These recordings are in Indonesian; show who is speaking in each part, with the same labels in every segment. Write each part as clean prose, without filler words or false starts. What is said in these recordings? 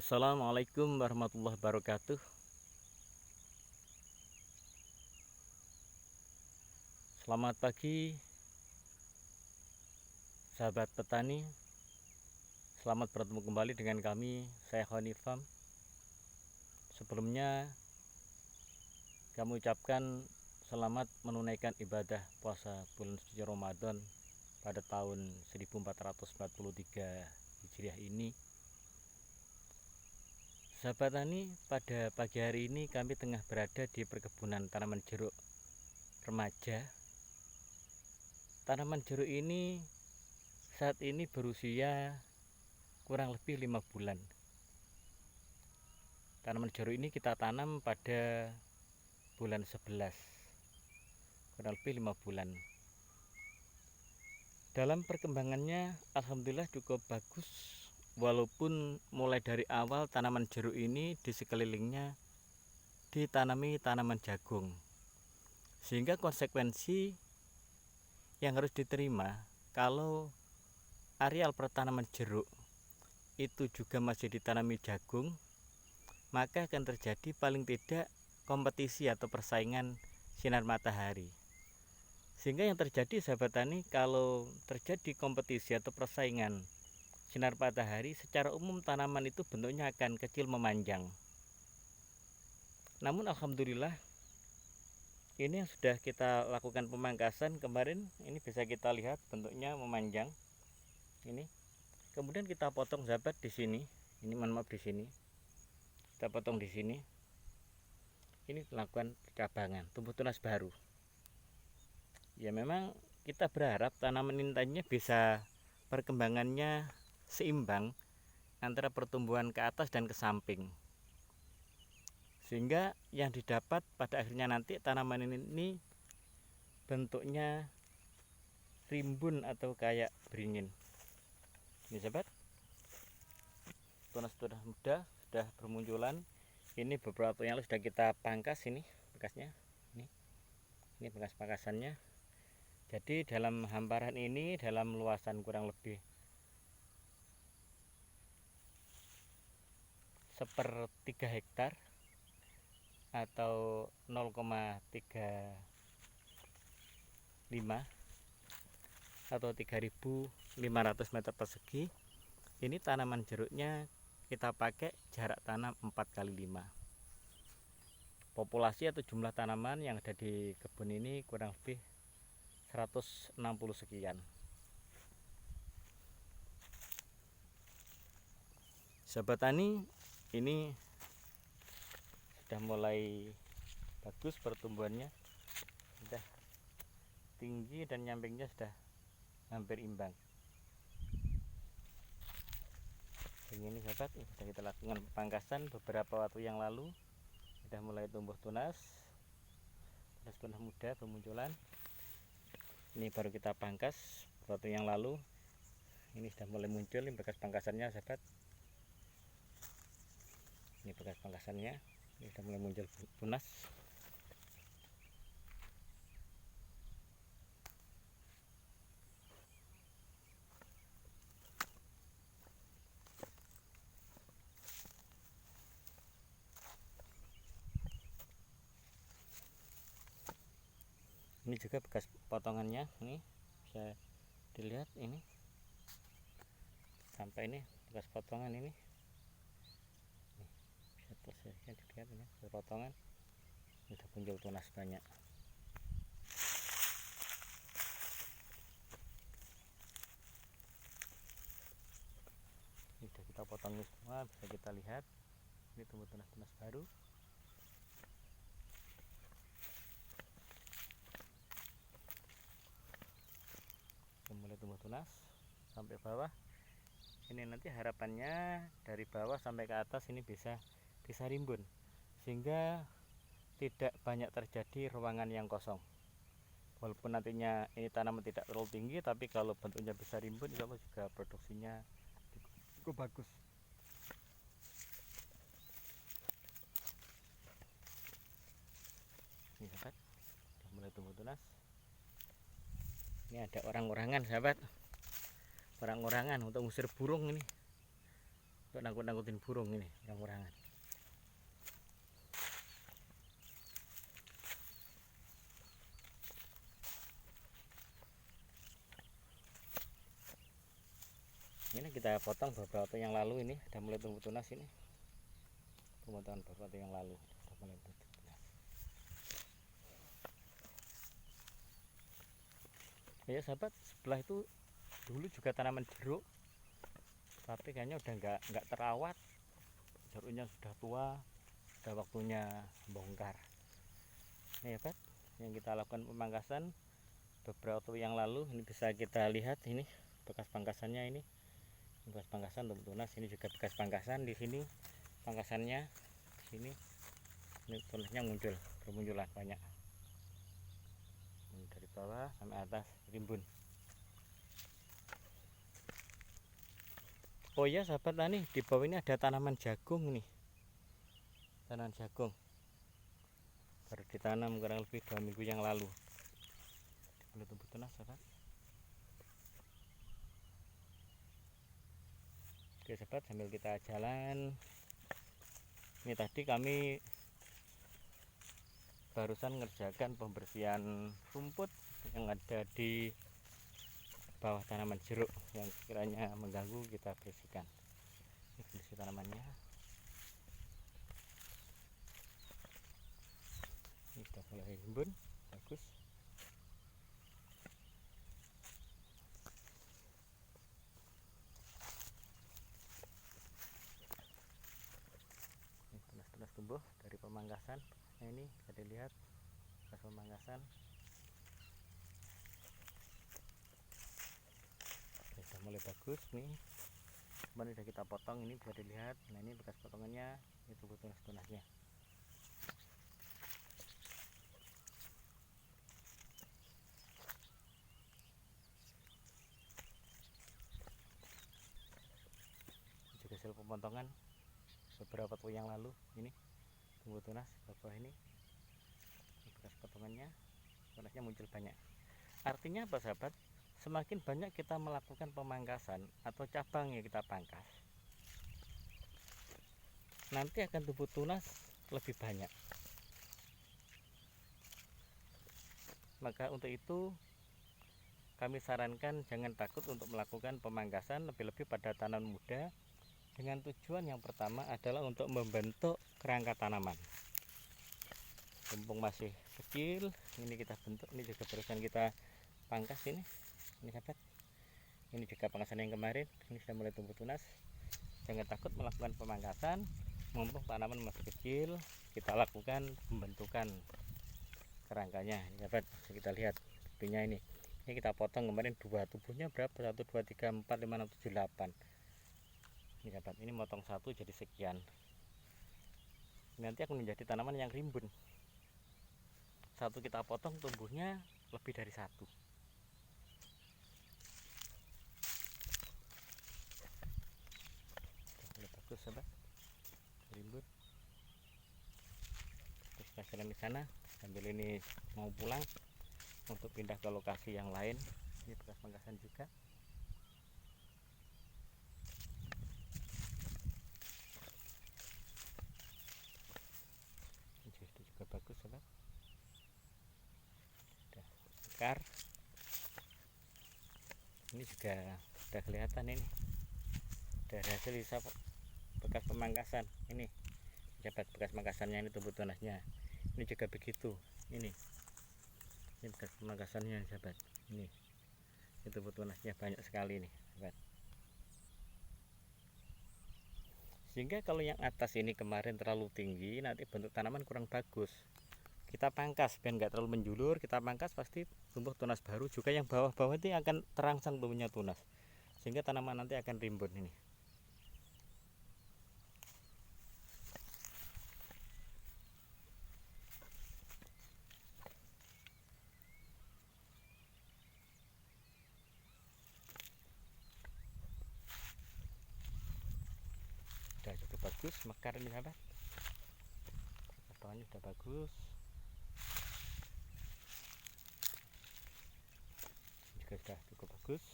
Speaker 1: Assalamualaikum warahmatullahi wabarakatuh. Selamat pagi sahabat petani. Selamat bertemu kembali dengan kami, saya Hanifam. Sebelumnya kami ucapkan selamat menunaikan ibadah puasa bulan suci Ramadan pada tahun 1443 Hijriah ini. Sahabat tani, pada pagi hari ini kami tengah berada di perkebunan tanaman jeruk remaja. Tanaman jeruk ini saat ini berusia kurang lebih 5 bulan. Tanaman jeruk ini kita tanam pada bulan 11, kurang lebih 5 bulan. Dalam perkembangannya alhamdulillah cukup bagus, walaupun mulai dari awal tanaman jeruk ini di sekelilingnya ditanami tanaman jagung, sehingga konsekuensi yang harus diterima kalau areal pertanaman jeruk itu juga masih ditanami jagung, maka akan terjadi paling tidak kompetisi atau persaingan sinar matahari. Sehingga yang terjadi sahabat tani, kalau terjadi kompetisi atau persaingan sinar matahari, secara umum tanaman itu bentuknya akan kecil memanjang. Namun alhamdulillah ini yang sudah kita lakukan pemangkasan kemarin, ini bisa kita lihat bentuknya memanjang. Ini. Kemudian kita potong sahabat di sini. Ini mohon maaf di sini. Kita potong di sini. Ini melakukan percabangan, tumbuh tunas baru. Ya memang kita berharap tanaman ini tadinya bisa perkembangannya seimbang antara pertumbuhan ke atas dan ke samping. Sehingga yang didapat pada akhirnya nanti tanaman ini bentuknya rimbun atau kayak beringin. Ini sahabat, tunas-tunas muda sudah bermunculan. Ini beberapa yang sudah kita pangkas, ini bekasnya. Ini bekas pangkasannya. Jadi dalam hamparan ini, dalam luasan kurang lebih 1/3 hektar atau 0,35 atau 3.500 meter persegi. Ini tanaman jeruknya kita pakai jarak tanam 4x5. Populasi atau jumlah tanaman yang ada di kebun ini kurang lebih 160 sekian. Sahabat tani, ini sudah mulai bagus pertumbuhannya, sudah tinggi dan nyampingnya sudah hampir imbang. Ini sahabat, sudah kita lakukan pangkasan beberapa waktu yang lalu, sudah mulai tumbuh tunas muda bermunculan. Ini baru kita pangkas waktu yang lalu, ini sudah mulai muncul. Ini bekas pangkasannya sahabat, ini bekas pangkasannya, ini sudah mulai muncul tunas. Ini juga bekas potongannya, ini bisa dilihat, ini sampai ini bekas potongan, ini bisa terlihat dilihat, ini bekas potongan, sudah muncul tunas banyak. Ini sudah kita potong semua, bisa kita lihat ini tumbuh tunas-tunas baru. Mulai tumbuh tunas sampai bawah. Ini nanti harapannya dari bawah sampai ke atas ini bisa rimbun, sehingga tidak banyak terjadi ruangan yang kosong. Walaupun nantinya ini tanaman tidak terlalu tinggi, tapi kalau bentuknya bisa rimbun, insya Allah juga produksinya cukup bagus. Ini sahabat, sudah mulai tumbuh tunas. Ini ada orang-orangan sahabat, orang-orangan untuk ngusir burung ini. untuk nangkut-nangkutin burung ini kurang-kurangan. Ini kita potong beberapa waktu yang lalu, ini udah mulai tumbuh tunas. Ini pemotongan beberapa waktu yang lalu udah mulai tumbuh tunas. Ya sahabat, sebelah itu dulu juga tanaman jeruk, tapi kayaknya udah nggak terawat. Jeruknya sudah tua, udah waktunya bongkar. Ini ya, Pak, yang kita lakukan pemangkasan beberapa waktu yang lalu. Ini bisa kita lihat, ini bekas pangkasannya, ini bekas pangkasan tumbuh tunas. Ini juga bekas pangkasan di sini, pangkasannya di sini. Ini tunasnya muncul, bermunculan banyak. Ini dari bawah sampai atas rimbun. Oh iya sahabat, nih di bawah ini ada tanaman jagung nih. Tanaman jagung baru ditanam kurang lebih 2 minggu yang lalu. Belum tumbuh tunas sahabat. Oke sahabat, sambil kita jalan, ini tadi kami barusan ngerjakan pembersihan rumput yang ada di bawah tanaman jeruk yang sekiranya mengganggu, kita bersihkan. Ini kondisi tanamannya. Ini sudah mulai rimbun, bagus. Ini tunas-tunas tumbuh dari pemangkasan. Nah, ini bisa dilihat bekas pemangkasan. Sudah mulai bagus nih. Kemarin sudah kita potong, ini bisa dilihat. Nah, ini bekas potongannya, ini tumbuh tunas-tunasnya. Juga hasil pemotongan beberapa waktu yang lalu. Ini tumbuh tunas bawah ini bekas potongannya, tunasnya muncul banyak. Artinya apa sahabat? Semakin banyak kita melakukan pemangkasan atau cabang yang kita pangkas, nanti akan tumbuh tunas lebih banyak. Maka untuk itu kami sarankan jangan takut untuk melakukan pemangkasan, lebih-lebih pada tanaman muda, dengan tujuan yang pertama adalah untuk membentuk kerangka tanaman. Mumpung masih kecil, ini kita bentuk. Ini juga barusan kita pangkas ini sahabat. Ini juga pangkasan yang kemarin, ini sudah mulai tumbuh tunas. Jangan takut melakukan pemangkasan, mumpung tanaman masih kecil, kita lakukan pembentukan kerangkanya. Ini sahabat, kita lihat buktinya ini. Ini kita potong kemarin dua, tubuhnya berapa? 1, 2, 3, 4, 5, 6, 7, 8. Ini sahabat, ini motong satu jadi sekian. Nanti akan menjadi tanaman yang rimbun. Satu kita potong tumbuhnya lebih dari satu. Sudah bagus sahabat, rimbun. Terus kita jalan di sana sambil ini mau pulang untuk pindah ke lokasi yang lain. Ini bekas pangkasan juga. Ini juga bagus sahabat. Udah mekar. Ini juga sudah kelihatan, ini dari hasil sisa bekas pemangkasan. Ini sahabat, bekas pemangkasannya, ini tumbuh tunasnya. Ini juga begitu. Ini bekas pemangkasannya sahabat. Ini tumbuh tunasnya banyak sekali nih sahabat. Sehingga kalau yang atas ini kemarin terlalu tinggi, nanti bentuk tanaman kurang bagus. Kita pangkas biar nggak terlalu menjulur, kita pangkas pasti tumbuh tunas baru. Juga yang bawah-bawah itu akan terangsang tumbuhnya tunas, sehingga tanaman nanti akan rimbun. Ini udah cukup bagus, mekar ini sahabat. Potongannya sudah bagus, juga sudah cukup bagus,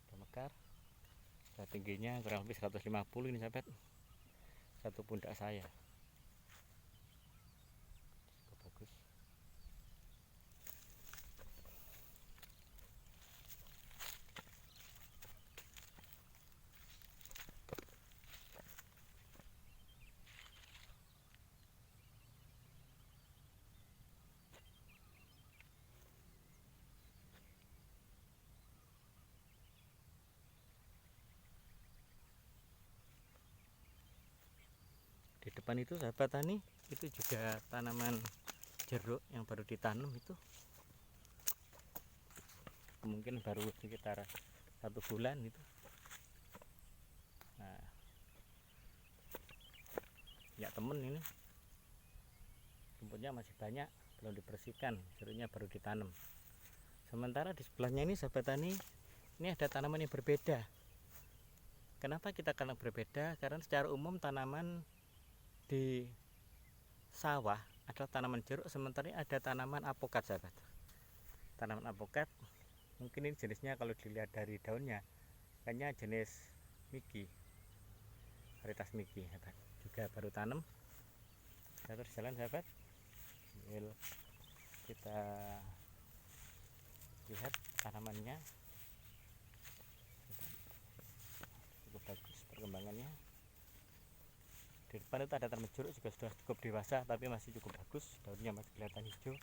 Speaker 1: sudah mekar. Sudah tingginya kurang lebih 150 ini sahabat, satu pundak saya. Cukup bagus. Di depan itu sahabat tani, itu juga tanaman jeruk yang baru ditanam itu. Mungkin baru sekitar 1 bulan itu. Nah, ya temen ini rumputnya masih banyak, belum dibersihkan, jeruknya baru ditanam. Sementara di sebelahnya ini sahabat tani, ini ada tanaman yang berbeda. Kenapa kita karena berbeda? Karena secara umum tanaman di sawah adalah tanaman jeruk, sementara ini ada tanaman apokat sahabat. Tanaman apokat mungkin ini jenisnya kalau dilihat dari daunnya kayaknya jenis miki, varietas miki sahabat. Juga baru tanam. Kita terus jalan sahabat, kita lihat tanamannya, cukup bagus perkembangannya. Di depan itu ada tanaman jeruk juga sudah cukup dewasa, tapi masih cukup bagus, daunnya masih kelihatan hijau.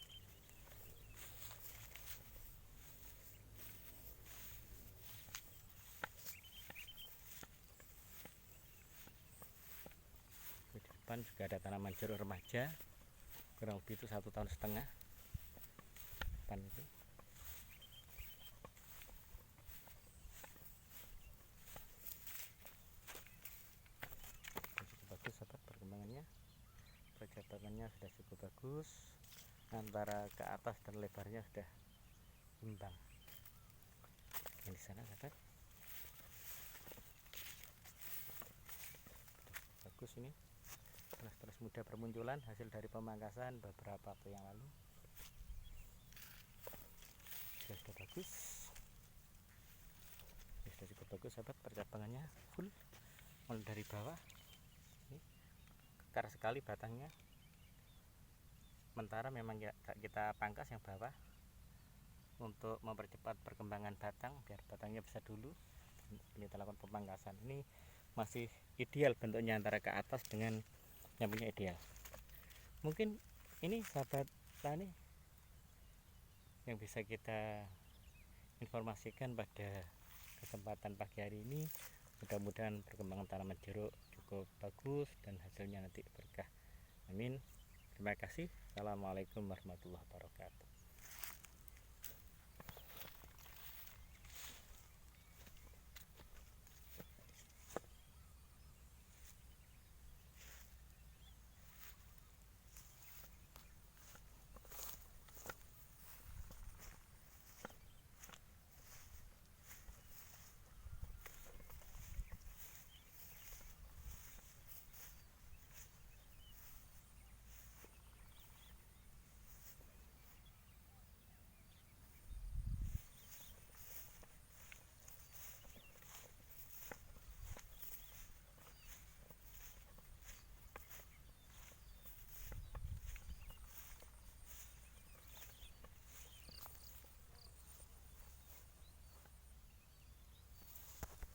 Speaker 1: Di depan juga ada tanaman jeruk remaja, kurang lebih itu 1,5 tahun. Depan itu cukup bagus sahabat perkembangannya. Perjabatannya sudah cukup bagus, antara ke atas dan lebarnya sudah imbang. Yang di sana sahabat bagus ini, terus muda bermunculan hasil dari pemangkasan beberapa waktu yang lalu. Sudah bagus, sudah cukup bagus sahabat, percabangannya full mulai dari bawah. Ini kekar sekali batangnya, sementara memang kita pangkas yang bawah untuk mempercepat perkembangan batang biar batangnya besar dulu. Ini kita lakukan pemangkasan. Ini masih ideal bentuknya antara ke atas dengan nyambungnya ideal. Mungkin ini sahabat tani yang bisa kita informasikan pada kesempatan pagi hari ini. Mudah-mudahan perkembangan tanaman jeruk cukup bagus dan hasilnya nanti berkah. Amin. Terima kasih. Assalamualaikum warahmatullahi wabarakatuh.